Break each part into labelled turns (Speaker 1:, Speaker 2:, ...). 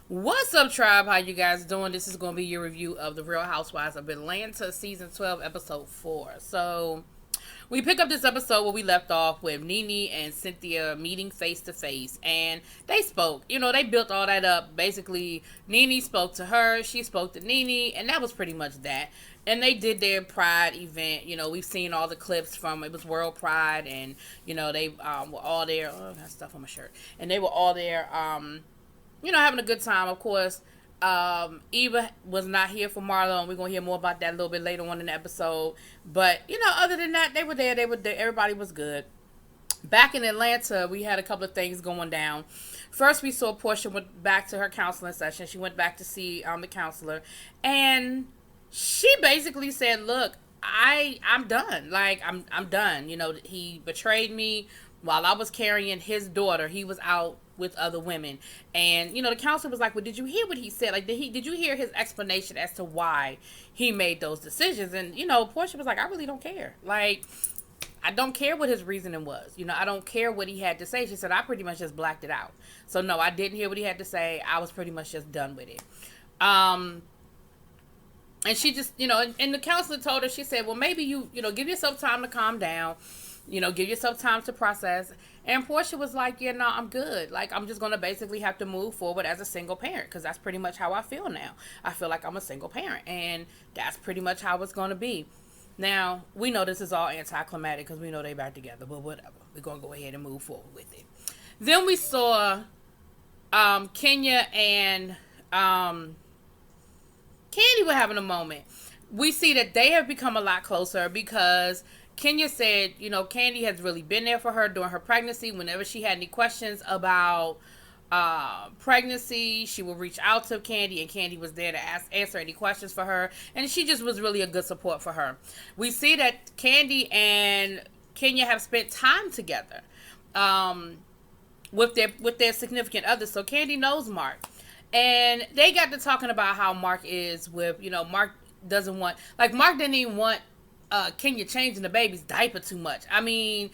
Speaker 1: What's up, tribe? How you guys doing? This is going to be your review of The Real Housewives of Atlanta, Season 12, Episode 4. So, we pick up this episode where we left off with Nene and Cynthia meeting face to face, and they spoke. They built all that up. Basically, Nene spoke to her, she spoke to Nene, and that was pretty much that. And they did their Pride event. We've seen all the clips from it was World Pride, and they were all there. Oh, I got stuff on my shirt, and they were all there. Having a good time, of course. Eva was not here for Marlo, and we're gonna hear more about that a little bit later on in the episode. But other than that, they were there. They were there. Everybody was good. Back in Atlanta, we had a couple of things going down. First, we saw Portia went back to her counseling session. She went back to see the counselor, and she basically said, "Look, I'm done. Like I'm done. He betrayed me while I was carrying his daughter. He was out with other women." And the counselor was like, "Well, did you hear what he said? Like, did you hear his explanation as to why he made those decisions?" And Portia was like, "I really don't care. Like, I don't care what his reasoning was. I don't care what he had to say." She said, "I pretty much just blacked it out. So no, I didn't hear what he had to say. I was pretty much just done with it." And she just, and the counselor told her, she said, "Well, maybe you give yourself time to calm down. Give yourself time to process." And Portia was like, "Yeah, no, I'm good. Like, I'm just going to basically have to move forward as a single parent, because that's pretty much how I feel now. I feel like I'm a single parent, and that's pretty much how it's going to be." Now, we know this is all anticlimactic because we know they back together, but whatever. We're going to go ahead and move forward with it. Then we saw Kenya and Candy were having a moment. We see that they have become a lot closer because Kenya said, Candy has really been there for her during her pregnancy. Whenever she had any questions about pregnancy, she would reach out to Candy, and Candy was there to answer any questions for her. And she just was really a good support for her. We see that Candy and Kenya have spent time together with their significant others. So Candy knows Mark. And they got to talking about how Mark is with, Mark doesn't want, like, Mark didn't even want Kenya changing the baby's diaper too much. I mean,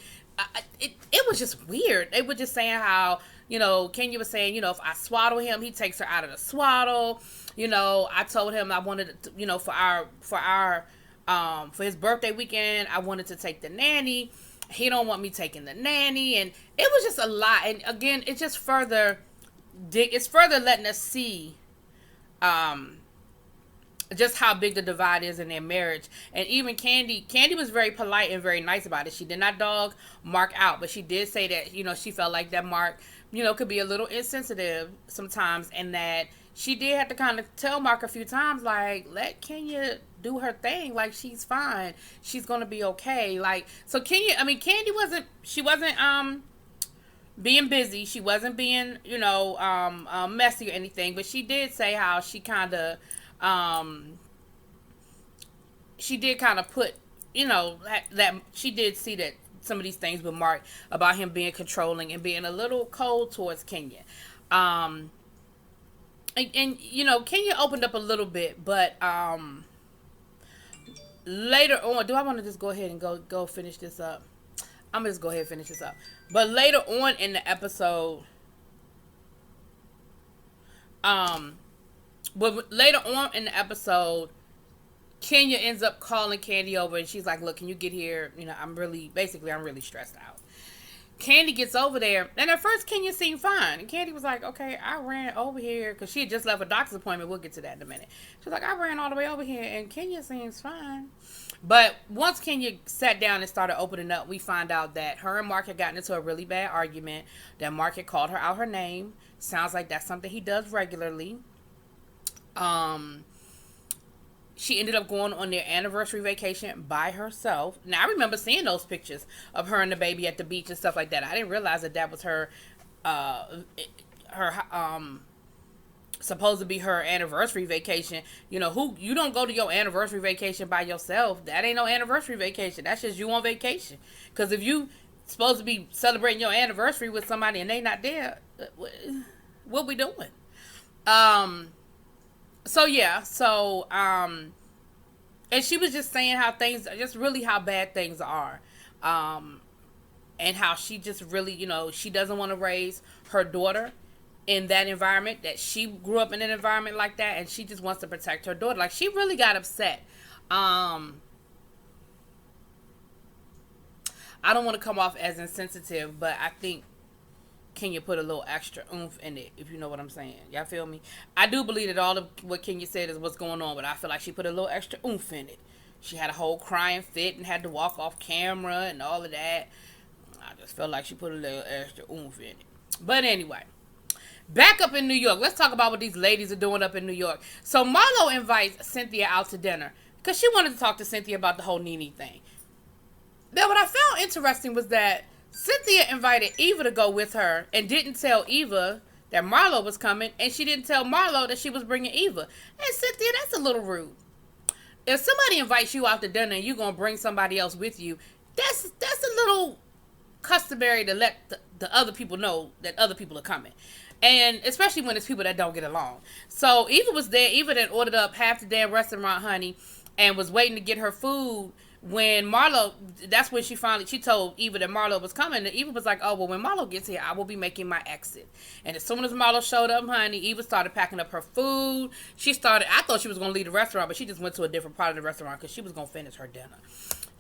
Speaker 1: it was just weird. They were just saying how, Kenya was saying, if I swaddle him, he takes her out of the swaddle. I told him I wanted to, for his birthday weekend, I wanted to take the nanny. He don't want me taking the nanny. And it was just a lot. And again, it's further letting us see just how big the divide is in their marriage. And even Candy was very polite and very nice about it. She did not dog Mark out, but she did say that she felt like that Mark could be a little insensitive sometimes, and that she did have to kind of tell Mark a few times, like, let Kenya do her thing. Like, she's fine, she's gonna be okay. Like, so Candy wasn't being busy. She wasn't being, messy or anything. But she did say how she kind of, put, that she did see that some of these things with Mark about him being controlling and being a little cold towards Kenya. And Kenya opened up a little bit, but later on, do I want to just go ahead and go finish this up? I'm going to just go ahead and finish this up. But later on in the episode, Kenya ends up calling Candy over, and she's like, "Look, can you get here? I'm really stressed out." Candy gets over there, and at first Kenya seemed fine. And Candy was like, "Okay, I ran over here," because she had just left a doctor's appointment. We'll get to that in a minute. She's like, "I ran all the way over here, and Kenya seems fine." But once Kenya sat down and started opening up, we find out that her and Mark had gotten into a really bad argument, that Mark had called her out her name. Sounds like that's something he does regularly. She ended up going on their anniversary vacation by herself. Now, I remember seeing those pictures of her and the baby at the beach and stuff like that. I didn't realize that was her supposed to be her anniversary vacation. You don't go to your anniversary vacation by yourself. That ain't no anniversary vacation. That's just you on vacation. Because if you supposed to be celebrating your anniversary with somebody and they not there, what we doing? And she was just saying how things, just really how bad things are. And how she just really, she doesn't want to raise her daughter in that environment, that she grew up in an environment like that, and she just wants to protect her daughter. Like, she really got upset. I don't want to come off as insensitive, but I think Kenya put a little extra oomph in it, if you know what I'm saying. Y'all feel me? I do believe that all of what Kenya said is what's going on, but I feel like she put a little extra oomph in it. She had a whole crying fit and had to walk off camera and all of that. I just felt like she put a little extra oomph in it. But anyway, back up in New York. Let's talk about what these ladies are doing up in New York. So Marlo invites Cynthia out to dinner because she wanted to talk to Cynthia about the whole Nene thing. Now, what I found interesting was that Cynthia invited Eva to go with her and didn't tell Eva that Marlo was coming, and she didn't tell Marlo that she was bringing Eva. And Cynthia, that's a little rude. If somebody invites you out to dinner and you're going to bring somebody else with you, that's a little customary to let the other people know that other people are coming. And especially when it's people that don't get along. So Eva was there. Eva then ordered up half the damn restaurant, honey, and was waiting to get her food. When Marlo, that's when she told Eva that Marlo was coming. And Eva was like, oh, well, when Marlo gets here, I will be making my exit. And as soon as Marlo showed up, honey, Eva started packing up her food. I thought she was going to leave the restaurant, but she just went to a different part of the restaurant because she was going to finish her dinner.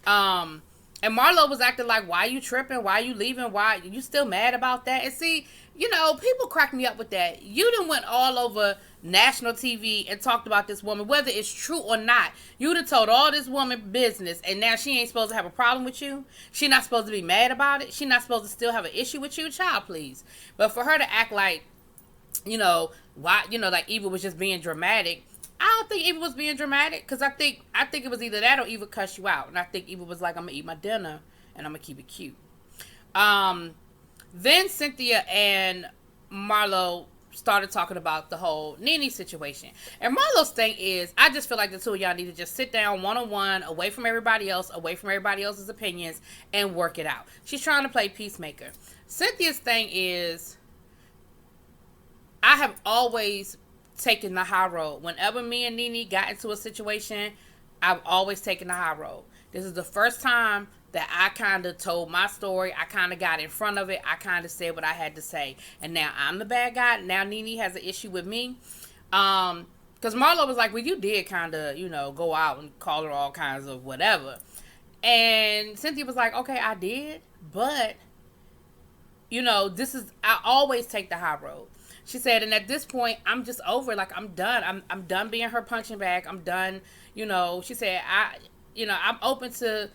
Speaker 1: And Marlo was acting like, why you tripping? Why you leaving? Why you still mad about that? And see, people crack me up with that. You done went all over national TV and talked about this woman, whether it's true or not. You done told all this woman business, and now she ain't supposed to have a problem with you. She not supposed to be mad about it. She not supposed to still have an issue with you. Child, please. But for her to act like, like Eva was just being dramatic. I don't think Eva was being dramatic, because I think it was either that or Eva cuss you out. And I think Eva was like, I'm going to eat my dinner and I'm going to keep it cute. Then Cynthia and Marlo started talking about the whole Nene situation. And Marlo's thing is, I just feel like the two of y'all need to just sit down one-on-one, away from everybody else, away from everybody else's opinions, and work it out. She's trying to play peacemaker. Cynthia's thing is, I have always taken the high road. Whenever me and Nene got into a situation, I've always taken the high road. This is the first time that I kind of told my story. I kind of got in front of it. I kind of said what I had to say. And now I'm the bad guy. Now Nene has an issue with me. Because Marlo was like, well, you did kind of, go out and call her all kinds of whatever. And Cynthia was like, okay, I did. But, I always take the high road. She said, and at this point, I'm just over it. Like, I'm done. I'm done being her punching bag. I'm done. She said, I'm open to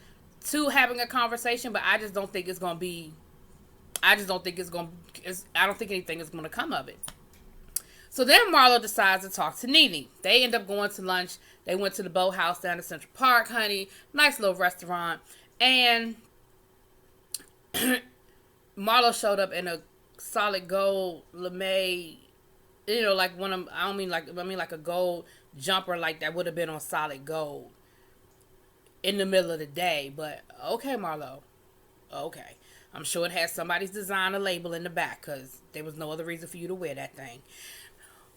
Speaker 1: having a conversation, but I just don't think it's going to be, I don't think anything is going to come of it. So then Marlo decides to talk to Nene. They end up going to lunch. They went to the Boathouse down in Central Park, honey. Nice little restaurant. And Marlo showed up in a solid gold lame, like one of, I mean like a gold jumper, like that would have been on solid gold in the middle of the day. But okay, Marlo, okay, I'm sure it has somebody's designer label in the back, because there was no other reason for you to wear that thing.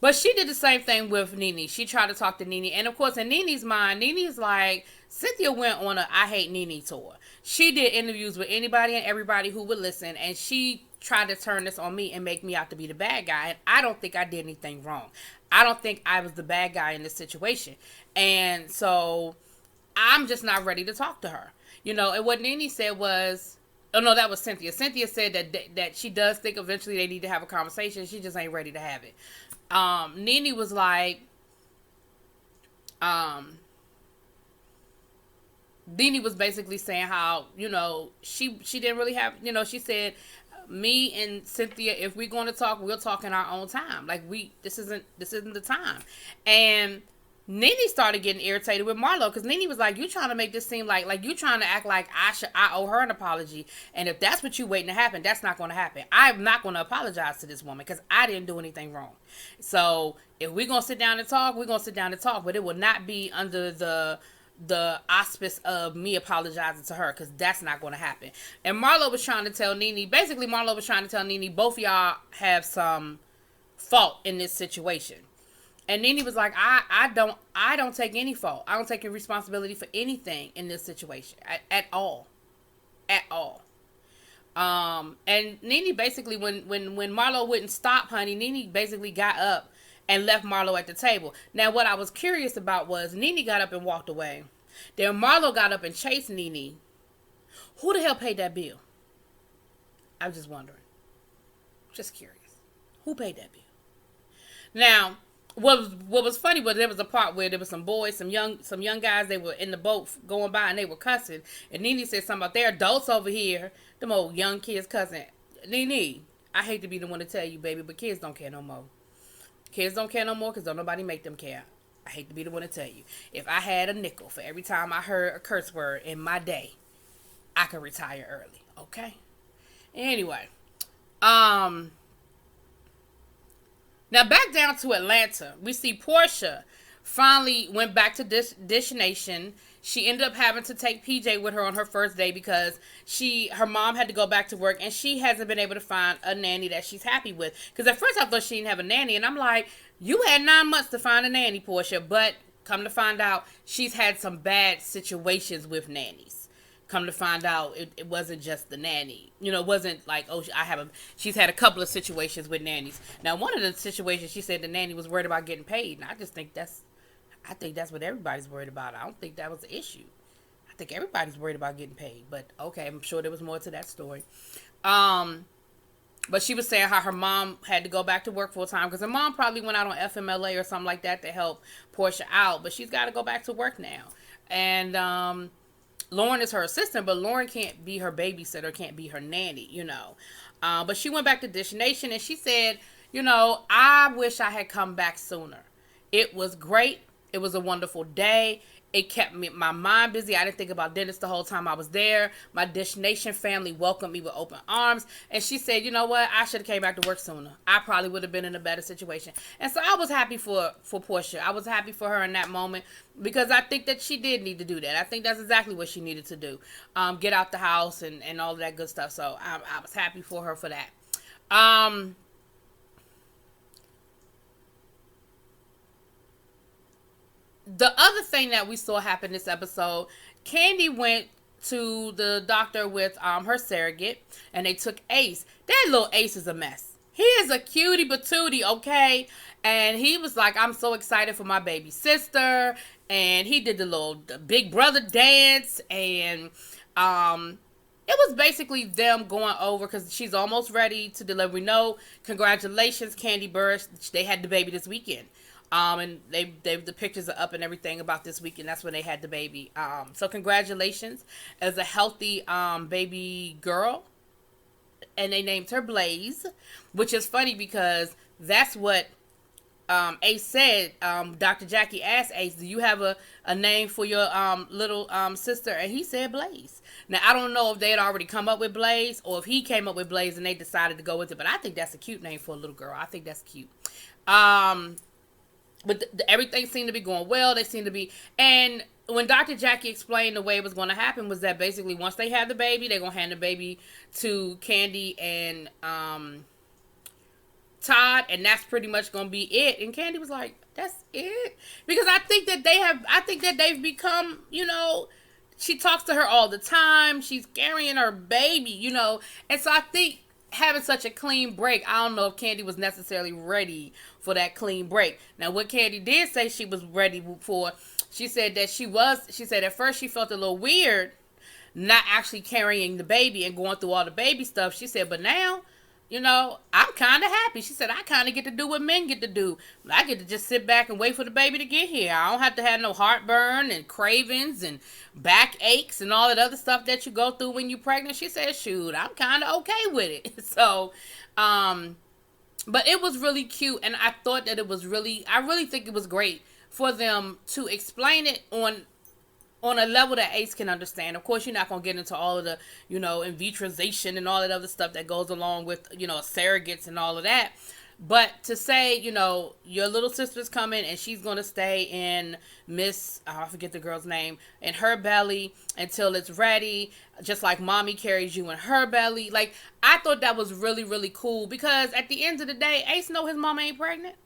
Speaker 1: But she did the same thing with Nene. She tried to talk to Nene, and of course in Nene's mind, Nene's like, Cynthia went on a I Hate Nene tour. She did interviews with anybody and everybody who would listen, and she tried to turn this on me and make me out to be the bad guy. And I don't think I did anything wrong. I don't think I was the bad guy in this situation. And so I'm just not ready to talk to her. And what Nene said was, oh no, that was Cynthia. Cynthia said that she does think eventually they need to have a conversation. She just ain't ready to have it. Nene was like, Nene was basically saying how, she didn't really have, she said, me and Cynthia, if we're going to talk, we'll talk in our own time. Like, this isn't the time. And Nene started getting irritated with Marlo, because Nene was like, you trying to make this seem like you trying to act like I owe her an apology. And if that's what you waiting to happen, that's not going to happen. I'm not going to apologize to this woman, because I didn't do anything wrong. So if we're going to sit down and talk, we're going to sit down and talk. But it will not be under the auspice of me apologizing to her, because that's not going to happen. And Marlo was trying to tell Nene, both of y'all have some fault in this situation. And Nene was like, I don't take any fault. I don't take any responsibility for anything in this situation at all. And Nene basically, when Marlo wouldn't stop, honey, Nene basically got up and left Marlo at the table. Now, what I was curious about was Nene got up and walked away. Then Marlo got up and chased Nene. Who the hell paid that bill? I'm just wondering. Just curious. Who paid that bill? Now, what was funny was there was a part where there was some boys, some young guys. They were in the boat going by and they were cussing. And Nene said something about they're adults over here. Them old young kids cussing. Nene, I hate to be the one to tell you, baby, but kids don't care no more. Kids don't care no more because don't nobody make them care. I hate to be the one to tell you. If I had a nickel for every time I heard a curse word in my day, I could retire early. Okay? Anyway. Now back down to Atlanta. We see Portia finally went back to Dish Nation. She ended up having to take PJ with her on her first day because her mom had to go back to work and she hasn't been able to find a nanny that she's happy with. Because at first I thought she didn't have a nanny, and I'm like, you had 9 months to find a nanny, Portia. But come to find out, she's had some bad situations with nannies. Come to find out, it wasn't just the nanny. It wasn't like, oh, she's had a couple of situations with nannies. Now, one of the situations, she said the nanny was worried about getting paid. And I just think that's what everybody's worried about. I don't think that was the issue. I think everybody's worried about getting paid. But, okay, I'm sure there was more to that story. But she was saying how her mom had to go back to work full time because her mom probably went out on FMLA or something like that to help Portia out. But she's got to go back to work now. And, Lauren is her assistant, but Lauren can't be her babysitter, can't be her nanny, But she went back to Dish Nation and she said, I wish I had come back sooner. It was great. It was a wonderful day. It kept my mind busy. I didn't think about Dennis the whole time I was there. My Dish Nation family welcomed me with open arms. And she said, you know what? I should have came back to work sooner. I probably would have been in a better situation. And so I was happy for Portia. I was happy for her in that moment because I think that she did need to do that. I think that's exactly what she needed to do. Get out the house and all of that good stuff. So I was happy for her for that. The other thing that we saw happen this episode, Candy went to the doctor with her surrogate, and they took Ace. That little Ace is a mess. He is a cutie patootie, okay? And he was like, I'm so excited for my baby sister. And he did the big brother dance. And it was basically them going over because she's almost ready to deliver. We know, congratulations, Candy Burst. They had the baby this weekend. And the pictures are up and everything about this weekend. That's when they had the baby. So congratulations as a healthy baby girl. And they named her Blaze, which is funny because that's what Ace said. Dr. Jackie asked Ace, do you have a name for your little sister? And he said Blaze. Now, I don't know if they had already come up with Blaze or if he came up with Blaze and they decided to go with it. But I think that's a cute name for a little girl. I think that's cute. But everything seemed to be going well. They seemed to be... And when Dr. Jackie explained the way it was going to happen was that basically once they have the baby, they're going to hand the baby to Candy and Todd. And that's pretty much going to be it. And Candy was like, that's it? Because I think that they've become, she talks to her all the time. She's carrying her baby, And so I think having such a clean break, I don't know if Candy was necessarily ready for that clean break. Now, what Candy did say she was ready for, she said at first she felt a little weird not actually carrying the baby and going through all the baby stuff. She said, but now, I'm kind of happy. She said, I kind of get to do what men get to do. I get to just sit back and wait for the baby to get here. I don't have to have no heartburn and cravings and back aches and all that other stuff that you go through when you're pregnant. She said, shoot, I'm kind of okay with it. So, but it was really cute. And I thought that I really think it was great for them to explain it on a level that Ace can understand. Of course, you're not going to get into all of the, in vitrization and all that other stuff that goes along with, surrogates and all of that. But to say, your little sister's coming and she's going to stay in I forget the girl's name, in her belly until it's ready, just like mommy carries you in her belly. Like, I thought that was really, really cool because at the end of the day, Ace know his mama ain't pregnant.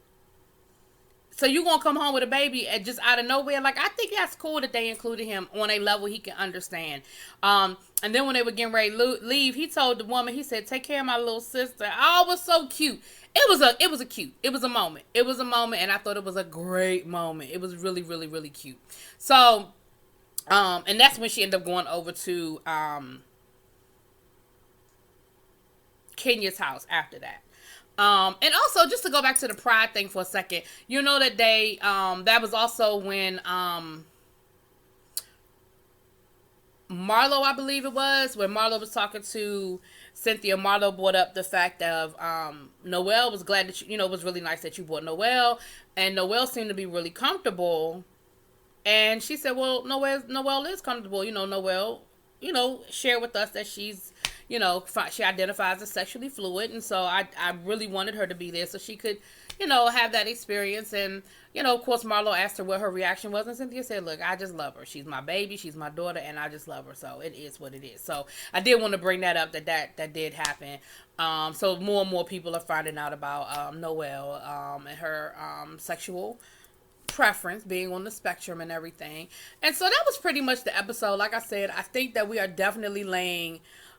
Speaker 1: So you gonna come home with a baby and just out of nowhere? Like, I think that's cool that they included him on a level he can understand. And then when they were getting ready to leave, he told the woman, he said, "Take care of my little sister." Oh, it was so cute. It was a moment. It was a moment, and I thought it was a great moment. It was really, really, really cute. So, and that's when she ended up going over to Kenya's house after that. And also, just to go back to the pride thing for a second, you know that that was also when Marlo, I believe it was, when Marlo was talking to Cynthia. Marlo brought up the fact of Noelle was glad that it was really nice that you brought Noelle, and Noelle seemed to be really comfortable. And she said, "Well, Noelle is comfortable. Noelle, shared with us that she's." She identifies as sexually fluid, and so I really wanted her to be there so she could, have that experience. And, of course, Marlo asked her what her reaction was, and Cynthia said, "Look, I just love her. She's my baby, she's my daughter, and I just love her, so it is what it is." So I did want to bring that up, that did happen. So more and more people are finding out about Noelle and her sexual preference, being on the spectrum and everything. And so that was pretty much the episode. Like I said, I think that we are definitely laying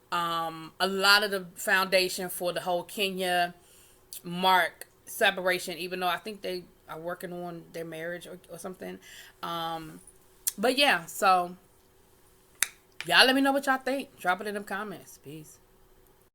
Speaker 1: a lot of the foundation for the whole Kenya Mark separation, even though I think they are working on their marriage or something. But yeah, so y'all let me know what y'all think. Drop it in the comments. Peace.